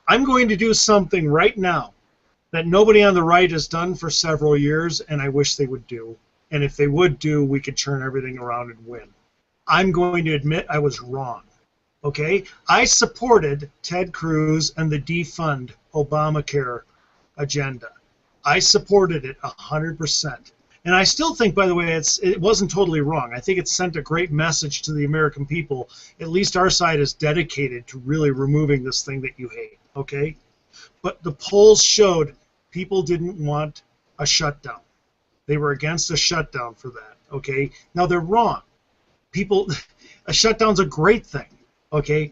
I'm going to do something right now that nobody on the right has done for several years, and I wish they would do. And if they would do, we could turn everything around and win. I'm going to admit I was wrong. Okay? I supported Ted Cruz and the defund Obamacare agenda. I supported it 100%. And I still think, by the way, it wasn't totally wrong. I think it sent a great message to the American people. At least our side is dedicated to really removing this thing that you hate. Okay? But the polls showed people didn't want a shutdown. They were against a shutdown for that. Okay? Now they're wrong. A shutdown's a great thing. Okay?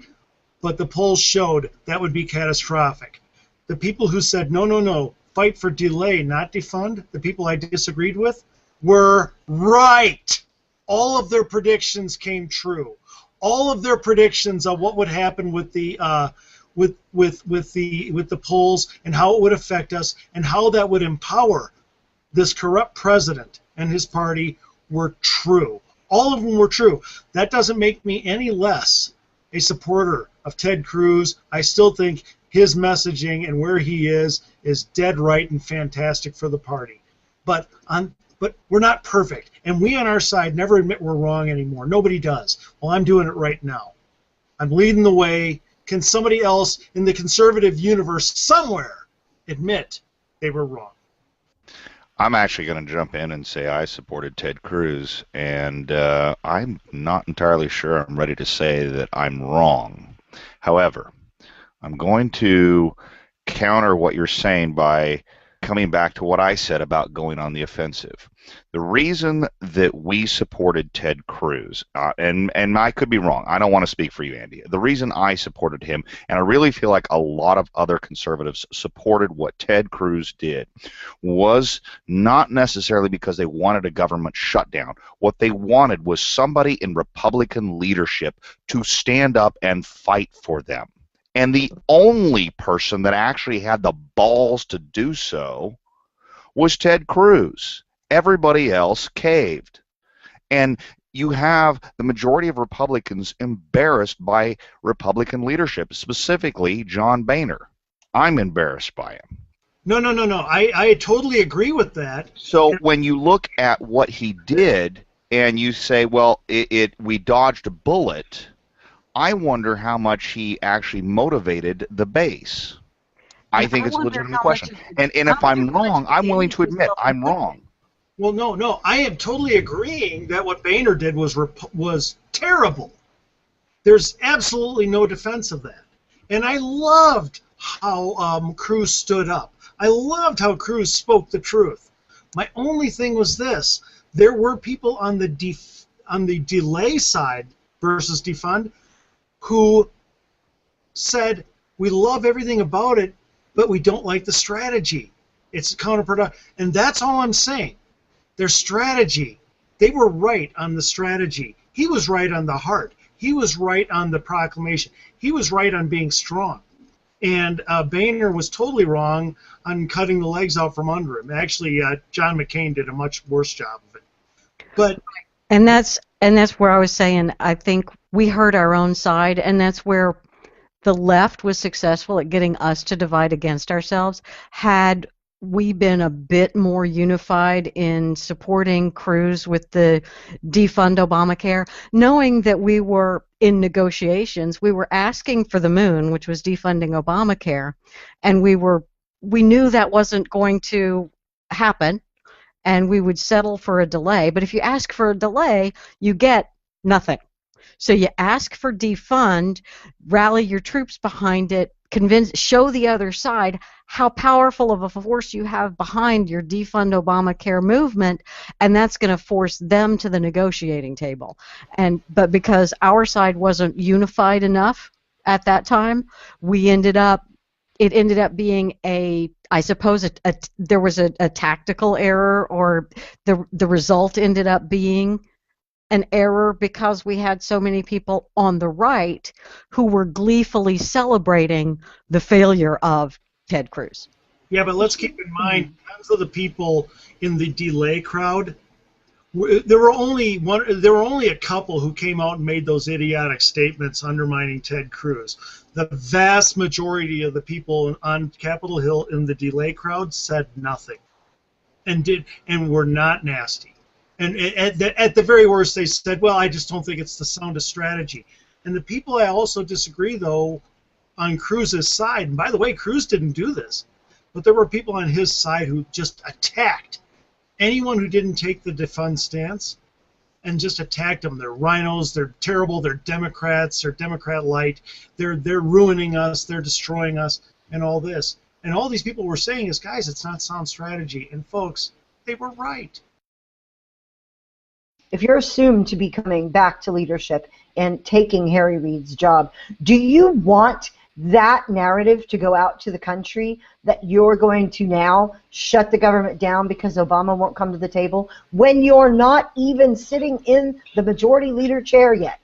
But the polls showed that would be catastrophic. The people who said, no, no, no, fight for delay, not defund, the people I disagreed with, were right. All of their predictions came true. All of their predictions of what would happen with the polls and how it would affect us and how that would empower this corrupt president and his party were true. All of them were true. That doesn't make me any less a supporter of Ted Cruz. I still think his messaging and where he is dead right and fantastic for the party. But we're not perfect. And we on our side never admit we're wrong anymore. Nobody does. Well, I'm doing it right now. I'm leading the way. Can somebody else in the conservative universe somewhere admit they were wrong? I'm actually going to jump in and say I supported Ted Cruz, and I'm not entirely sure I'm ready to say that I'm wrong. However, I'm going to counter what you're saying by coming back to what I said about going on the offensive. The reason that we supported Ted Cruz, and I could be wrong, I don't want to speak for you, Andy. The reason I supported him, and I really feel like a lot of other conservatives supported what Ted Cruz did, was not necessarily because they wanted a government shutdown. What they wanted was somebody in Republican leadership to stand up and fight for them. And the only person that actually had the balls to do so was Ted Cruz. Everybody else caved. And you have the majority of Republicans embarrassed by Republican leadership, specifically John Boehner. I'm embarrassed by him. No. I totally agree with that. So when you look at what he did and you say, well, we dodged a bullet, I wonder how much he actually motivated the base. I think it's a legitimate question. And if I'm wrong, I'm willing to admit I'm wrong. Well, no. I am totally agreeing that what Boehner did was terrible. There's absolutely no defense of that. And I loved how Cruz stood up. I loved how Cruz spoke the truth. My only thing was this. There were people on the delay side versus defund who said, we love everything about it, but we don't like the strategy. It's counterproductive. And that's all I'm saying. Their strategy, they were right on the strategy. He was right on the heart. He was right on the proclamation. He was right on being strong. And Boehner was totally wrong on cutting the legs out from under him. Actually, John McCain did a much worse job of it. But and that's where I was saying I think we heard our own side, and that's where the left was successful at getting us to divide against ourselves. Had we been a bit more unified in supporting Cruz with the defund Obamacare, knowing that we were in negotiations, we were asking for the moon, which was defunding Obamacare, and we knew that wasn't going to happen, and we would settle for a delay. But if you ask for a delay, you get nothing. So you ask for defund, rally your troops behind it, show the other side how powerful of a force you have behind your defund Obamacare movement, and that's going to force them to the negotiating table. But because our side wasn't unified enough at that time, it ended up being I suppose there was a tactical error, or the result ended up being an error because we had so many people on the right who were gleefully celebrating the failure of Ted Cruz. Yeah, but let's keep in mind, tons of the people in the delay crowd There were only a couple who came out and made those idiotic statements undermining Ted Cruz. The vast majority of the people on Capitol Hill in the delay crowd said nothing, and were not nasty. And at the very worst, they said, "Well, I just don't think it's the soundest strategy." And the people I also disagree, though, on Cruz's side, and by the way, Cruz didn't do this, but there were people on his side who just attacked anyone who didn't take the defund stance, and just attacked them. They're rhinos, they're terrible, they're Democrats, they're Democrat light, they're ruining us, they're destroying us, and all this. And all these people were saying is, guys, it's not sound strategy. And folks, they were right. If you're assumed to be coming back to leadership and taking Harry Reid's job, do you want that narrative to go out to the country that you're going to now shut the government down because Obama won't come to the table when you're not even sitting in the majority leader chair yet?